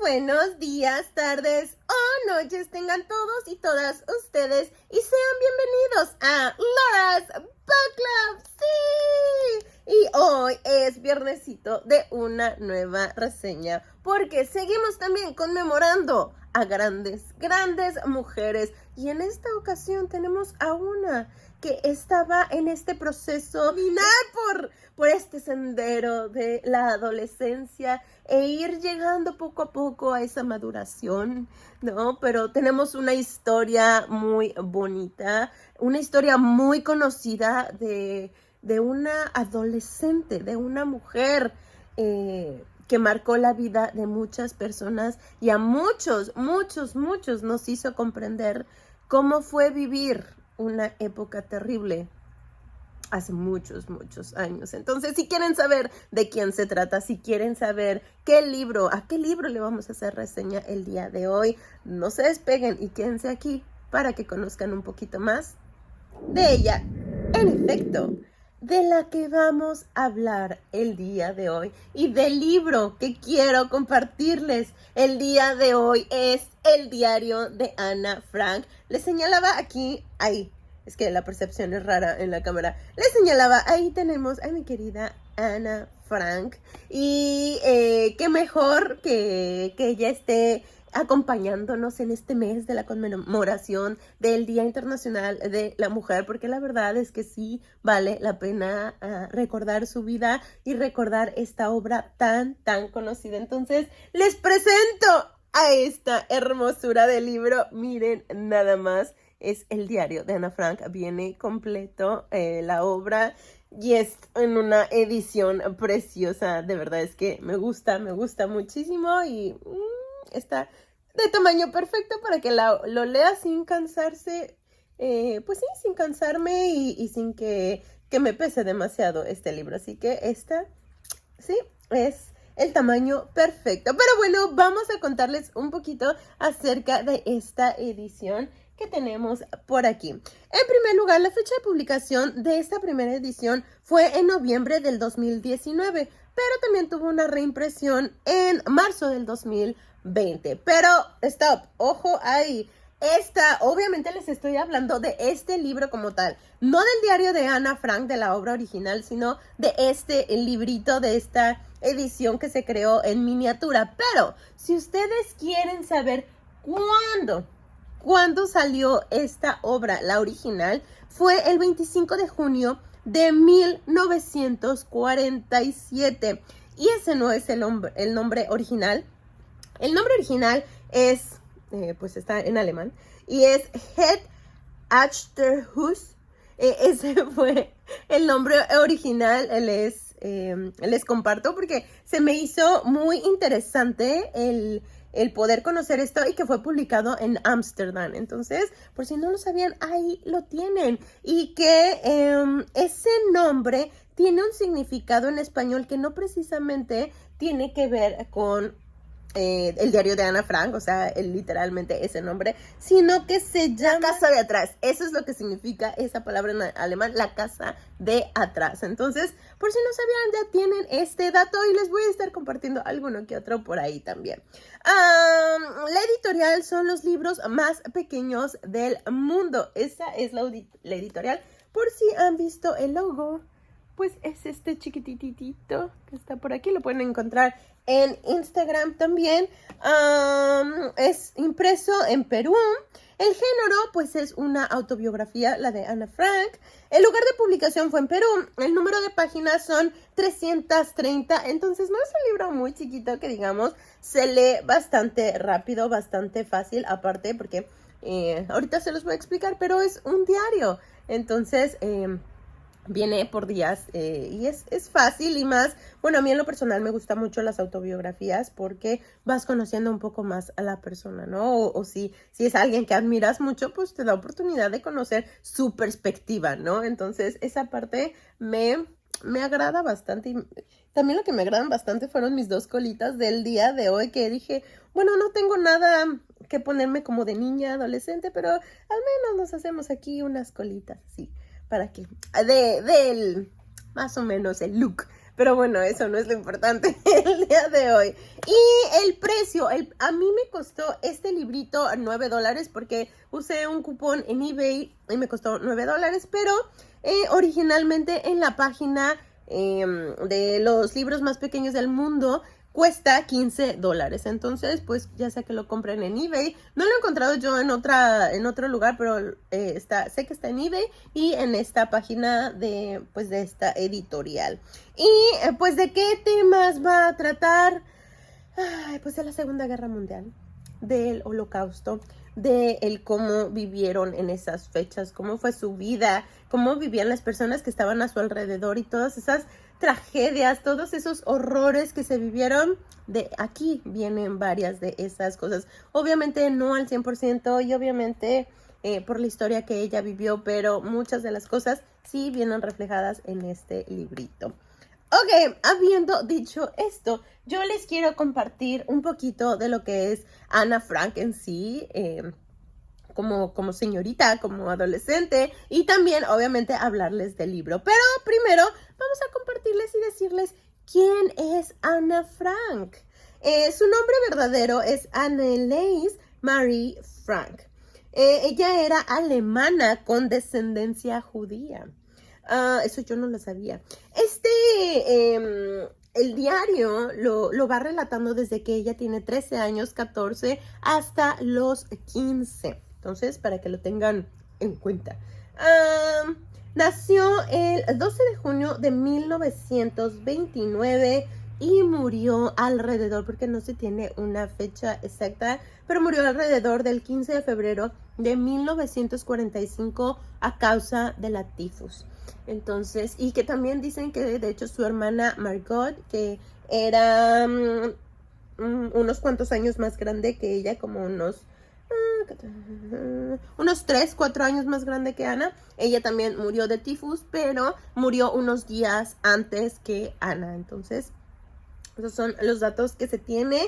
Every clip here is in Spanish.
buenos días, tardes o noches tengan todos y todas ustedes y sean bienvenidos a Laura's Book Club. ¡Sí! Y hoy es viernesito de una nueva reseña porque seguimos también conmemorando a grandes mujeres y en esta ocasión tenemos a una que estaba en este proceso por este sendero de la adolescencia e ir llegando poco a poco a esa maduración, ¿no? Pero tenemos una historia muy bonita, una historia muy conocida de una adolescente, de una mujer que marcó la vida de muchas personas y a muchos nos hizo comprender cómo fue vivir una época terrible hace muchos años. Entonces, si quieren saber de quién se trata, si quieren saber a qué libro le vamos a hacer reseña el día de hoy, no se despeguen y quédense aquí para que conozcan un poquito más de ella. En efecto, de la que vamos a hablar el día de hoy y del libro que quiero compartirles el día de hoy es El diario de Ana Frank. Les señalaba aquí, ahí, es que la percepción es rara en la cámara. Les señalaba, ahí tenemos a mi querida Ana Frank y qué mejor que ella esté acompañándonos en este mes de la conmemoración del Día Internacional de la Mujer, porque la verdad es que sí vale la pena recordar su vida y recordar esta obra tan conocida. Entonces, les presento a esta hermosura de libro. Miren nada más, es El diario de Ana Frank, viene completo la obra y es en una edición preciosa. De verdad es que me gusta muchísimo y está de tamaño perfecto para que lo lea sin cansarse, pues sí, sin cansarme y sin que me pese demasiado este libro. Así que esta, sí, es el tamaño perfecto. Pero bueno, vamos a contarles un poquito acerca de esta edición que tenemos por aquí. En primer lugar, la fecha de publicación de esta primera edición fue en noviembre del 2019, pero también tuvo una reimpresión en marzo del 2020. Pero, stop, ojo ahí. Obviamente les estoy hablando de este libro como tal, no del diario de Ana Frank, de la obra original, sino de el librito, de esta edición que se creó en miniatura. Pero, si ustedes quieren saber cuándo salió esta obra, la original, fue el 25 de junio de 1947. Y ese no es el nombre original. El nombre original es, pues está en alemán, y es Het Achterhus. Ese fue el nombre original. Les comparto porque se me hizo muy interesante el poder conocer esto y que fue publicado en Ámsterdam. Entonces, por si no lo sabían, ahí lo tienen. Y que ese nombre tiene un significado en español que no precisamente tiene que ver con el diario de Ana Frank, o sea, literalmente ese nombre, sino que se llama La casa de atrás. Eso es lo que significa esa palabra en alemán, la casa de atrás. Entonces, por si no sabían, ya tienen este dato y les voy a estar compartiendo alguno que otro por ahí también. La editorial son los libros más pequeños del mundo. Esa es la editorial. Por si han visto el logo, pues es este chiquititito que está por aquí. Lo pueden encontrar en Instagram también. Es impreso en Perú. El género, pues es una autobiografía, la de Ana Frank. El lugar de publicación fue en Perú. El número de páginas son 330. Entonces no es un libro muy chiquito que digamos. Se lee bastante rápido, bastante fácil. Aparte porque ahorita se los voy a explicar, pero es un diario. Entonces viene por días y es fácil y más, bueno, a mí en lo personal me gustan mucho las autobiografías porque vas conociendo un poco más a la persona, ¿no? O si es alguien que admiras mucho, pues te da oportunidad de conocer su perspectiva, ¿no? Entonces esa parte me agrada bastante. Y también lo que me agradan bastante fueron mis dos colitas del día de hoy, que dije, bueno, no tengo nada que ponerme como de niña, adolescente, pero al menos nos hacemos aquí unas colitas así, para que más o menos el look Pero bueno, eso no es lo importante el día de hoy. Y el precio, a mí me costó este librito $9 porque usé un cupón en eBay y me costó $9, pero originalmente en la página de los libros más pequeños del mundo cuesta $15. Entonces, pues ya sea que lo compren en eBay. No lo he encontrado yo en otro lugar, pero sé que está en eBay y en esta página de esta editorial. Y pues, ¿de qué temas va a tratar? Ay, pues de la Segunda Guerra Mundial, del Holocausto, de el cómo vivieron en esas fechas, cómo fue su vida, cómo vivían las personas que estaban a su alrededor y todas esas tragedias, todos esos horrores que se vivieron. De aquí vienen varias de esas cosas. Obviamente no al 100% y obviamente por la historia que ella vivió, pero muchas de las cosas sí vienen reflejadas en este librito. Ok, habiendo dicho esto, yo les quiero compartir un poquito de lo que es Ana Frank en sí, como señorita, como adolescente, y también obviamente hablarles del libro. Pero primero vamos a compartirles y decirles quién es Ana Frank. Su nombre verdadero es Anneliese Marie Frank. Ella era alemana con descendencia judía. Eso yo no lo sabía. El diario lo va relatando desde que ella tiene 13 años, 14, hasta los 15. Entonces, para que lo tengan en cuenta. Nació el 12 de junio de 1929 y murió alrededor, porque no se tiene una fecha exacta, pero murió alrededor del 15 de febrero de 1945 a causa de la tifus. Entonces, y que también dicen que de hecho su hermana Margot, que era unos cuantos años más grande que ella, como unos 3, 4 años más grande que Ana, ella también murió de tifus, pero murió unos días antes que Ana. Entonces, esos son los datos que se tiene.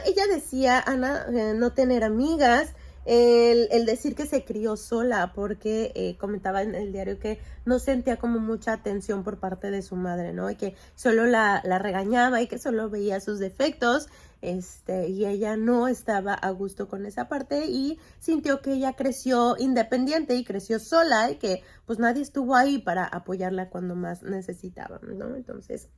Ella decía, Ana, no tener amigas, el decir que se crió sola, porque comentaba en el diario que no sentía como mucha atención por parte de su madre, ¿no? Y que solo la regañaba y que solo veía sus defectos, y ella no estaba a gusto con esa parte y sintió que ella creció independiente y creció sola y que pues nadie estuvo ahí para apoyarla cuando más necesitaba, ¿no? Entonces,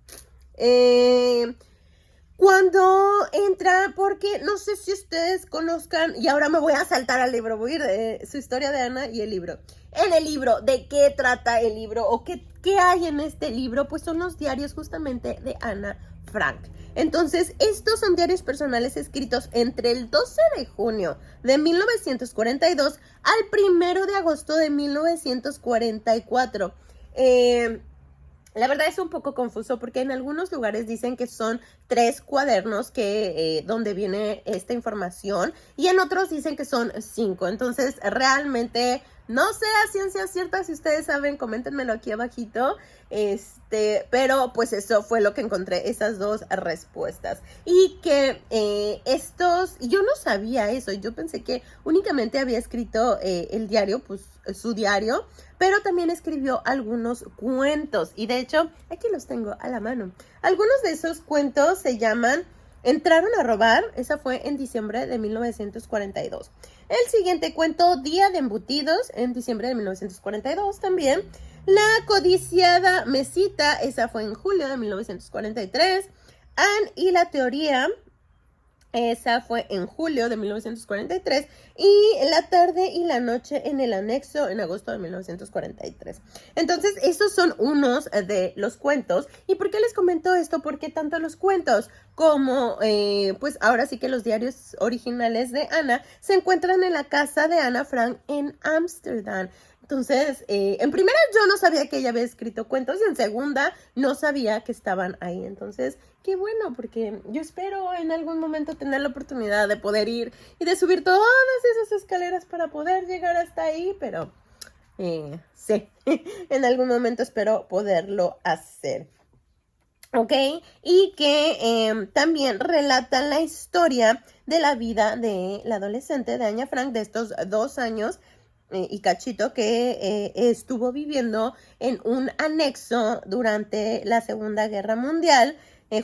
cuando entra, porque no sé si ustedes conozcan, y ahora me voy a saltar al libro, voy a ir de su historia de Ana y el libro. En el libro, ¿de qué trata el libro? ¿O qué hay en este libro? Pues son los diarios justamente de Ana Frank. Entonces, estos son diarios personales escritos entre el 12 de junio de 1942 al 1 de agosto de 1944. La verdad es un poco confuso porque en algunos lugares dicen que son 3 cuadernos donde viene esta información y en otros dicen que son 5. Entonces, realmente no sé a ciencia cierta. Si ustedes saben, coméntenmelo aquí abajito. Pero pues eso fue lo que encontré, esas dos respuestas. Y que yo no sabía eso. Yo pensé que únicamente había escrito el diario, pues su diario, pero también escribió algunos cuentos. Y de hecho, aquí los tengo a la mano. Algunos de esos cuentos se llaman Entraron a robar. Esa fue en diciembre de 1942. El siguiente cuento, Día de embutidos, en diciembre de 1942 también. La codiciada mesita, esa fue en julio de 1943. Anne y la teoría, esa fue en julio de 1943. Y La tarde y la noche en el anexo, en agosto de 1943. Entonces, esos son unos de los cuentos. ¿Y por qué les comento esto? Porque tanto los cuentos como, pues ahora sí que los diarios originales de Ana se encuentran en la casa de Ana Frank en Ámsterdam. Entonces, en primera yo no sabía que ella había escrito cuentos y en segunda no sabía que estaban ahí. Entonces, qué bueno, porque yo espero en algún momento tener la oportunidad de poder ir y de subir todas esas escaleras para poder llegar hasta ahí, pero sí, en algún momento espero poderlo hacer. ¿Ok? Y que también relatan la historia de la vida de la adolescente de Ana Frank de estos 2 años y cachito que estuvo viviendo en un anexo durante la Segunda Guerra Mundial,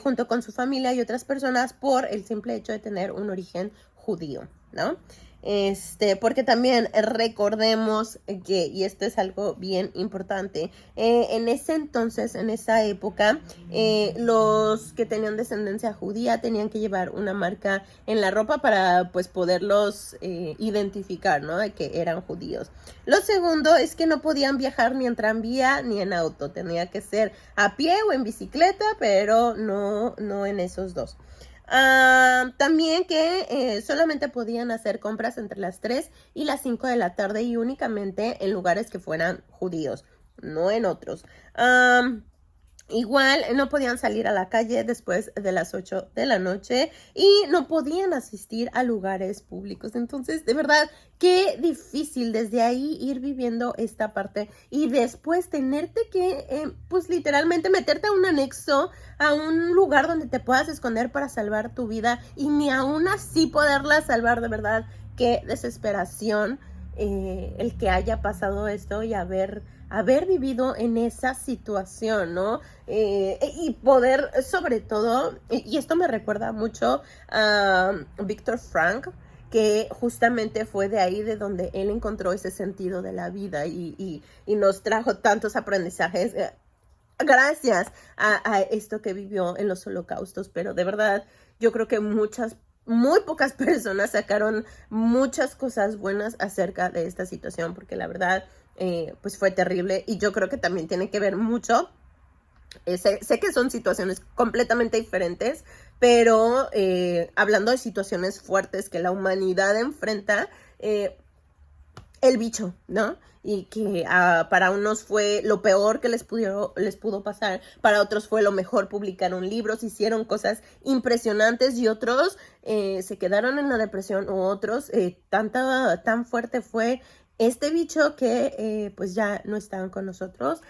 junto con su familia y otras personas por el simple hecho de tener un origen judío, ¿no? Porque también recordemos que, y esto es algo bien importante, en ese entonces, en esa época, los que tenían descendencia judía tenían que llevar una marca en la ropa para pues poderlos identificar, ¿no? De que eran judíos. Lo segundo es que no podían viajar ni en tranvía ni en auto, tenía que ser a pie o en bicicleta, pero no en esos dos. También que solamente podían hacer compras entre las 3 y las 5 de la tarde y únicamente en lugares que fueran judíos, no en otros. Igual no podían salir a la calle después de las 8 de la noche y no podían asistir a lugares públicos. Entonces, de verdad, qué difícil desde ahí ir viviendo esta parte y después tenerte que, pues literalmente meterte a un anexo, a un lugar donde te puedas esconder para salvar tu vida y ni aún así poderla salvar. De verdad, qué desesperación el que haya pasado esto y haber vivido en esa situación, ¿no? Y poder, sobre todo, y esto me recuerda mucho a Viktor Frankl, que justamente fue de ahí de donde él encontró ese sentido de la vida y nos trajo tantos aprendizajes gracias a esto que vivió en los holocaustos. Pero de verdad, yo creo que muy pocas personas sacaron muchas cosas buenas acerca de esta situación, porque la verdad, pues fue terrible y yo creo que también tiene que ver mucho. Sé que son situaciones completamente diferentes, pero hablando de situaciones fuertes que la humanidad enfrenta, el bicho, ¿no? Y que para unos fue lo peor que les pudo pasar, para otros fue lo mejor. Publicaron libros, hicieron cosas impresionantes y otros se quedaron en la depresión, u otros tan fuerte fue este bicho que pues ya no estaban con nosotros.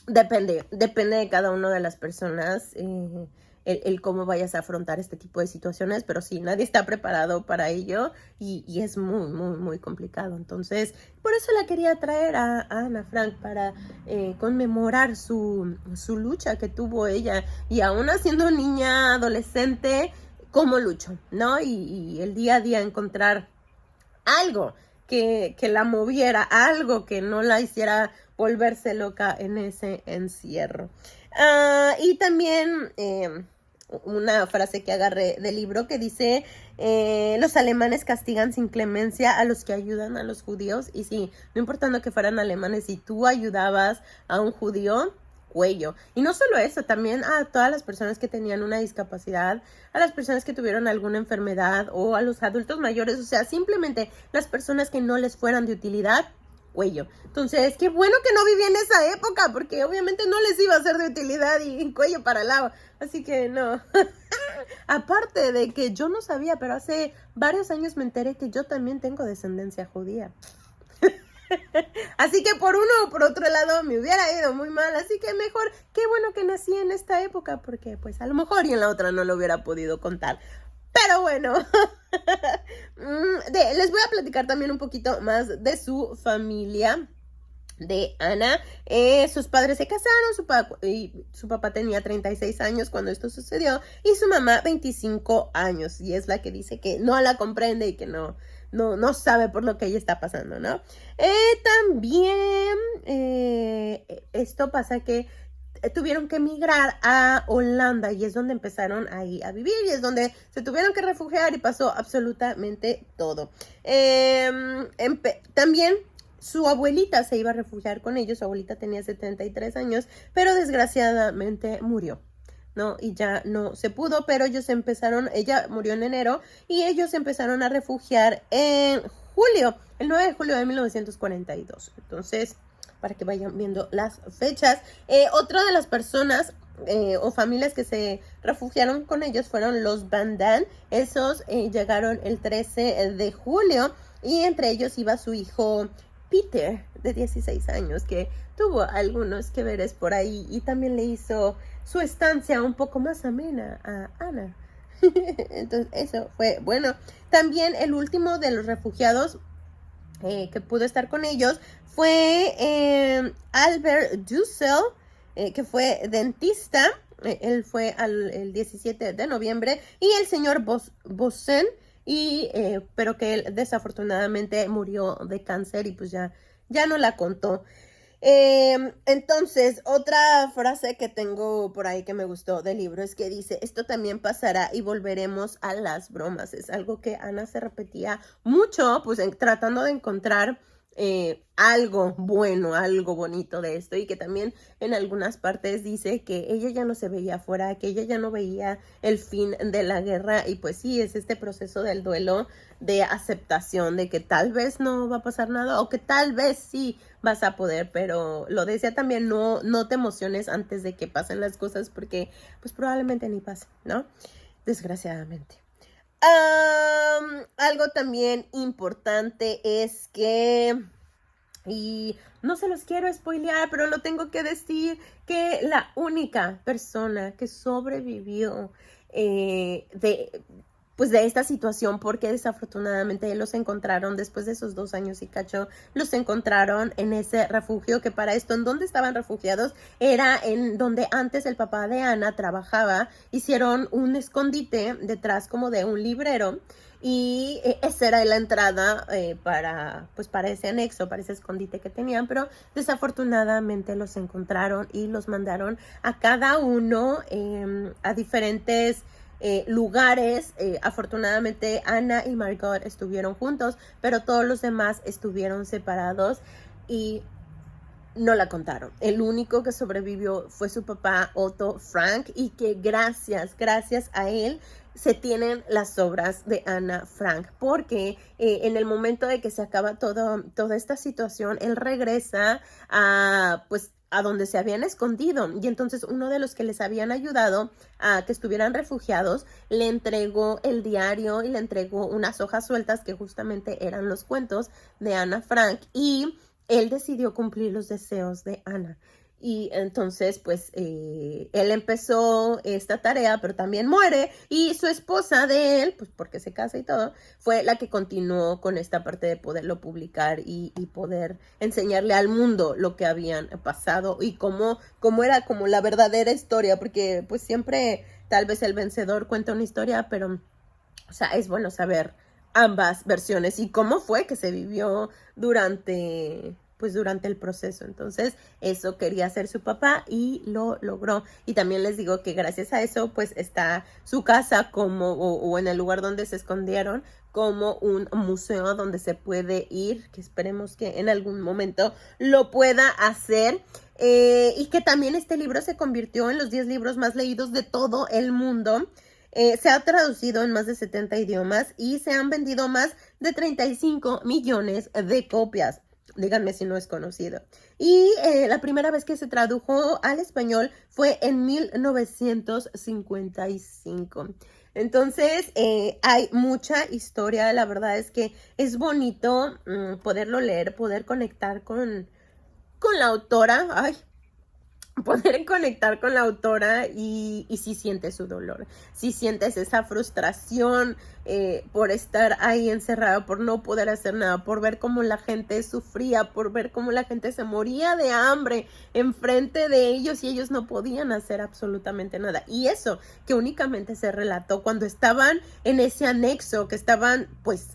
Depende de cada una de las personas el cómo vayas a afrontar este tipo de situaciones, pero sí, nadie está preparado para ello y es muy, muy, muy complicado. Entonces, por eso la quería traer a Ana Frank para conmemorar su lucha que tuvo ella y aún siendo niña, adolescente, cómo luchó, ¿no? Y el día a día encontrar algo que la moviera, algo que no la hiciera volverse loca en ese encierro. Y también una frase que agarré del libro que dice, los alemanes castigan sin clemencia a los que ayudan a los judíos. Y sí, no importando que fueran alemanes, si tú ayudabas a un judío, cuello. Y no solo eso, también a todas las personas que tenían una discapacidad, a las personas que tuvieron alguna enfermedad o a los adultos mayores, o sea, simplemente las personas que no les fueran de utilidad, cuello. Entonces, qué bueno que no viví en esa época, porque obviamente no les iba a ser de utilidad y cuello para el lado. Así que no. Aparte de que yo no sabía, pero hace varios años me enteré que yo también tengo descendencia judía. Así que por uno o por otro lado me hubiera ido muy mal, así que mejor, qué bueno que nací en esta época, porque pues a lo mejor y en la otra no lo hubiera podido contar. Pero bueno, les voy a platicar también un poquito más de su familia de Ana. Sus padres se casaron, su papá tenía 36 años cuando esto sucedió y su mamá 25 años, y es la que dice que no la comprende y que no sabe por lo que ella está pasando, ¿no? También esto pasa que tuvieron que emigrar a Holanda y es donde empezaron ahí a vivir y es donde se tuvieron que refugiar y pasó absolutamente todo. También su abuelita se iba a refugiar con ellos. Su abuelita tenía 73 años, pero desgraciadamente murió, ¿no? Y ya no se pudo, pero ella murió en enero y ellos empezaron a refugiar en julio, el 9 de julio de 1942. Entonces, para que vayan viendo las fechas. Otra de las personas o familias que se refugiaron con ellos fueron los Van Damme. Esos llegaron el 13 de julio y entre ellos iba su hijo Peter, de 16 años, que tuvo algunos que veres por ahí y también le hizo su estancia un poco más amena a Ana. Entonces eso fue bueno. También el último de los refugiados que pudo estar con ellos fue Albert Dussel, que fue dentista. Él fue el 17 de noviembre. Y el señor Bossen, pero que él desafortunadamente murió de cáncer y pues ya no la contó. Entonces, otra frase que tengo por ahí que me gustó del libro es que dice: esto también pasará y volveremos a las bromas. Es algo que Ana se repetía mucho, pues tratando de encontrar algo bueno, algo bonito de esto, y que también en algunas partes dice que ella ya no se veía afuera, que ella ya no veía el fin de la guerra. Y pues sí, es este proceso del duelo, de aceptación de que tal vez no va a pasar nada o que tal vez sí vas a poder, pero lo decía también, no te emociones antes de que pasen las cosas, porque pues probablemente ni pase, ¿no? Desgraciadamente. Algo también importante es que, y no se los quiero spoilear, pero lo tengo que decir, que la única persona que sobrevivió de esta situación, porque desafortunadamente los encontraron después de esos 2 años y cacho, los encontraron en ese refugio, que para esto, en donde estaban refugiados, era en donde antes el papá de Ana trabajaba. Hicieron un escondite detrás como de un librero, y esa era la entrada para ese anexo, para ese escondite que tenían, pero desafortunadamente los encontraron y los mandaron a cada uno a diferentes lugares. Afortunadamente Ana y Margot estuvieron juntos, pero todos los demás estuvieron separados y no la contaron. El único que sobrevivió fue su papá, Otto Frank, y que gracias a él se tienen las obras de Ana Frank, porque en el momento de que se acaba toda esta situación, él regresa a donde se habían escondido, y entonces uno de los que les habían ayudado a que estuvieran refugiados le entregó el diario y le entregó unas hojas sueltas que justamente eran los cuentos de Ana Frank, y él decidió cumplir los deseos de Ana. Y entonces, pues, él empezó esta tarea, pero también muere, y su esposa de él, pues porque se casa y todo, fue la que continuó con esta parte de poderlo publicar y poder enseñarle al mundo lo que habían pasado y cómo era como la verdadera historia, porque pues siempre tal vez el vencedor cuenta una historia, pero, o sea, es bueno saber ambas versiones y cómo fue que se vivió durante el proceso. Entonces, eso quería hacer su papá y lo logró. Y también les digo que gracias a eso, pues está su casa o en el lugar donde se escondieron, como un museo donde se puede ir, que esperemos que en algún momento lo pueda hacer. Y que también este libro se convirtió en los 10 libros más leídos de todo el mundo. Se ha traducido en más de 70 idiomas y se han vendido más de 35 millones de copias. Díganme si no es conocido. Y la primera vez que se tradujo al español fue en 1955. Entonces, hay mucha historia. La verdad es que es bonito poderlo leer, poder conectar con la autora. Poder conectar con la autora y si sientes su dolor, si sientes esa frustración por estar ahí encerrado, por no poder hacer nada, por ver cómo la gente sufría, por ver cómo la gente se moría de hambre enfrente de ellos y ellos no podían hacer absolutamente nada. Y eso que únicamente se relató cuando estaban en ese anexo, que estaban pues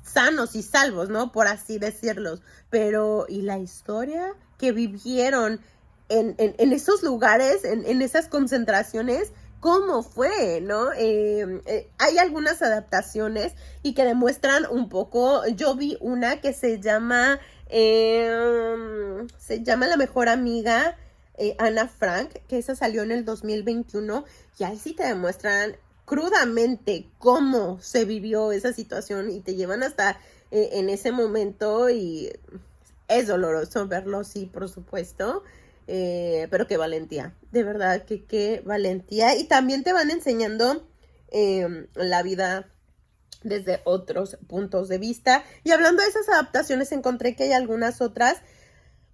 sanos y salvos, ¿no? Por así decirlos. Pero, ¿y la historia que vivieron en esos lugares, en esas concentraciones? ¿Cómo fue, no? Hay algunas adaptaciones y que demuestran un poco. Yo vi una que se llama La mejor amiga, Ana Frank, que esa salió en el 2021, y ahí sí te demuestran crudamente cómo se vivió esa situación y te llevan hasta en ese momento, y es doloroso verlo, sí, por supuesto. Pero qué valentía, de verdad que qué valentía. Y también te van enseñando la vida desde otros puntos de vista. Y hablando de esas adaptaciones, encontré que hay algunas otras.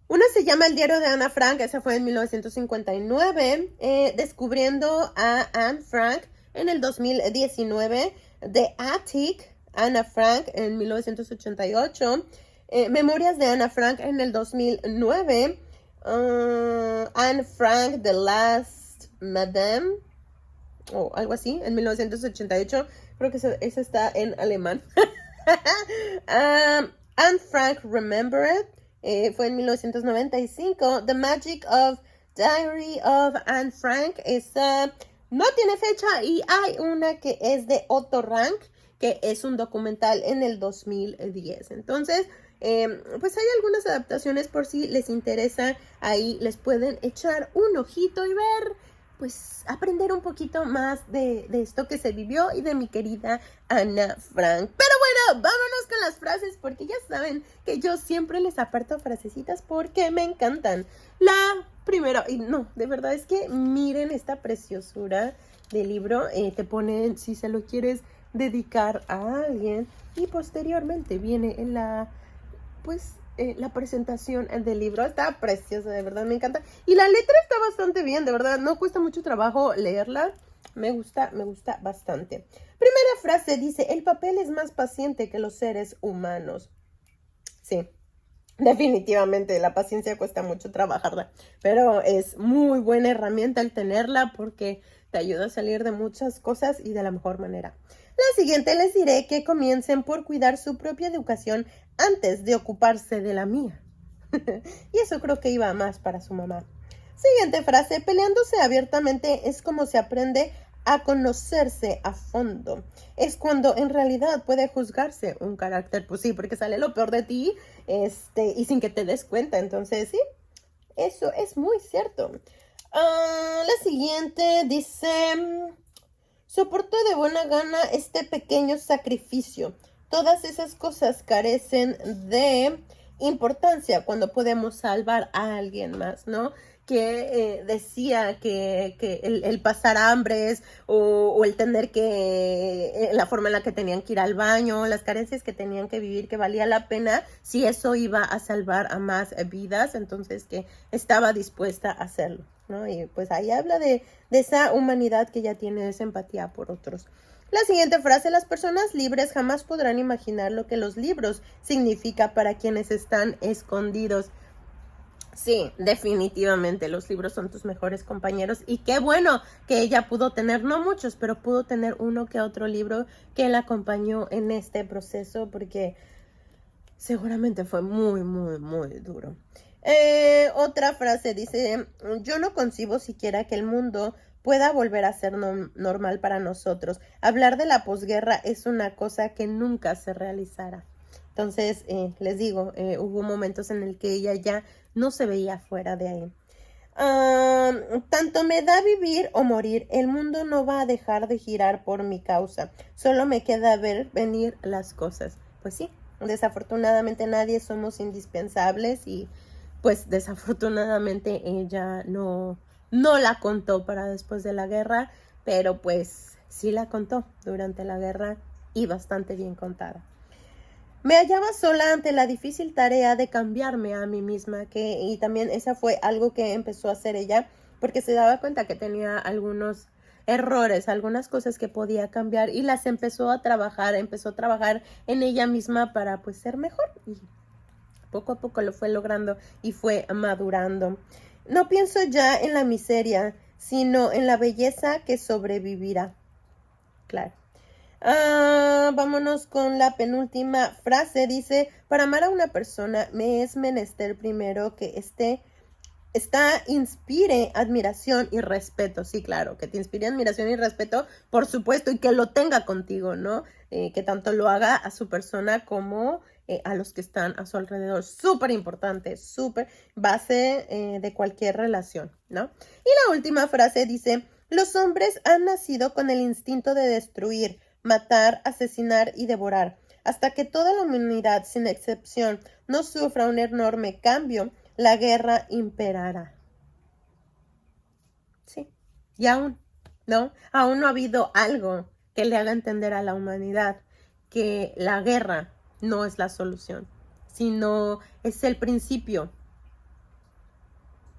Una se llama El diario de Ana Frank, esa fue en 1959, Descubriendo a Anne Frank en el 2019, The Attic, Ana Frank en 1988, Memorias de Ana Frank en el 2009. Anne Frank, The Last Madame, o algo así, en 1988. Creo que ese está en alemán. Anne Frank Remembered, fue en 1995. The Magic of Diary of Anne Frank, esa no tiene fecha, y hay una que es de Otto Rank, que es un documental en el 2010. Entonces, pues hay algunas adaptaciones por si les interesa, ahí les pueden echar un ojito y ver, pues aprender un poquito más de esto que se vivió y de mi querida Ana Frank. Pero bueno, vámonos con las frases, porque ya saben que yo siempre les aparto frasecitas porque me encantan. La primera, y no, de verdad es que miren esta preciosura del libro, te ponen si se lo quieres dedicar a alguien, y posteriormente viene en la, pues, la presentación del libro. Está preciosa, de verdad, me encanta. Y la letra está bastante bien, de verdad, no cuesta mucho trabajo leerla. Me gusta bastante. Primera frase dice: el papel es más paciente que los seres humanos. Sí, definitivamente la paciencia cuesta mucho trabajarla, pero es muy buena herramienta el tenerla porque te ayuda a salir de muchas cosas y de la mejor manera. La siguiente, les diré que comiencen por cuidar su propia educación antes de ocuparse de la mía. Y eso creo que iba más para su mamá. Siguiente frase, peleándose abiertamente es como se aprende a conocerse a fondo. Es cuando en realidad puede juzgarse un carácter, pues sí, porque sale lo peor de ti, y sin que te des cuenta. Entonces, sí, eso es muy cierto. La siguiente dice: soporto de buena gana este pequeño sacrificio. Todas esas cosas carecen de importancia cuando podemos salvar a alguien más, ¿no? Que decía que el pasar hambres o el tener que, la forma en la que tenían que ir al baño, las carencias que tenían que vivir, que valía la pena si eso iba a salvar a más vidas, entonces que estaba dispuesta a hacerlo, ¿no? Y pues ahí habla de esa humanidad que ya tiene esa empatía por otros. La siguiente frase: las personas libres jamás podrán imaginar lo que los libros significa para quienes están escondidos. Sí, definitivamente los libros son tus mejores compañeros, y qué bueno que ella pudo tener, no muchos, pero pudo tener uno que otro libro que la acompañó en este proceso, porque seguramente fue muy, muy, muy duro. Otra frase dice: yo no concibo siquiera que el mundo pueda volver a ser normal para nosotros. Hablar de la posguerra es una cosa que nunca se realizará. Entonces, les digo, hubo momentos en el que ella ya no se veía fuera de ahí. Tanto me da vivir o morir, el mundo no va a dejar de girar por mi causa. Solo me queda ver venir las cosas. Pues sí, desafortunadamente nadie somos indispensables, y pues desafortunadamente ella no la contó para después de la guerra, pero pues sí la contó durante la guerra, y bastante bien contada. Me hallaba sola ante la difícil tarea de cambiarme a mí misma, y también esa fue algo que empezó a hacer ella, porque se daba cuenta que tenía algunos errores, algunas cosas que podía cambiar, y las empezó a trabajar en ella misma para pues ser mejor, y poco a poco lo fue logrando y fue madurando. No pienso ya en la miseria, sino en la belleza que sobrevivirá. Claro. Vámonos con la penúltima frase. Dice: para amar a una persona me es menester primero que inspire admiración y respeto. Sí, claro, que te inspire admiración y respeto, por supuesto, y que lo tenga contigo, ¿no? Que tanto lo haga a su persona como a los que están a su alrededor. Súper importante, súper base de cualquier relación, ¿no? Y la última frase dice: los hombres han nacido con el instinto de destruir, matar, asesinar y devorar. Hasta que toda la humanidad, sin excepción, no sufra un enorme cambio, la guerra imperará. Sí, y aún no ha habido algo que le haga entender a la humanidad que la guerra no es la solución, sino es el principio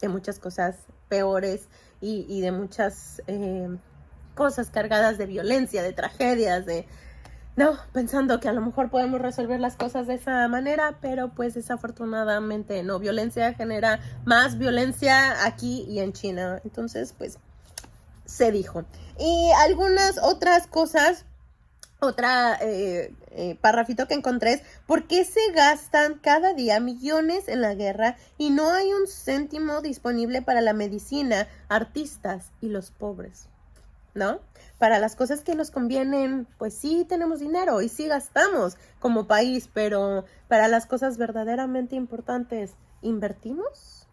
de muchas cosas peores, y de muchas cosas cargadas de violencia, de tragedias, de no, pensando que a lo mejor podemos resolver las cosas de esa manera, pero pues desafortunadamente no. Violencia genera más violencia aquí y en China. Entonces, pues se dijo. Y algunas otras cosas, otra párrafito que encontré es: ¿por qué se gastan cada día millones en la guerra y no hay un céntimo disponible para la medicina, artistas y los pobres? ¿No? Para las cosas que nos convienen, pues sí tenemos dinero y sí gastamos como país, pero para las cosas verdaderamente importantes, ¿invertimos?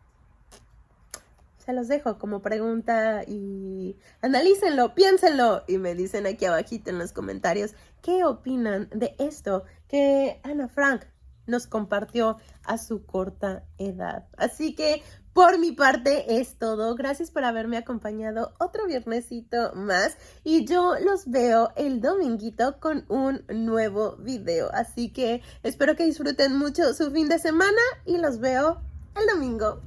Se los dejo como pregunta y analícenlo, piénsenlo y me dicen aquí abajito en los comentarios qué opinan de esto que Ana Frank nos compartió a su corta edad. Así que por mi parte es todo. Gracias por haberme acompañado otro viernesito más y yo los veo el dominguito con un nuevo video. Así que espero que disfruten mucho su fin de semana y los veo el domingo.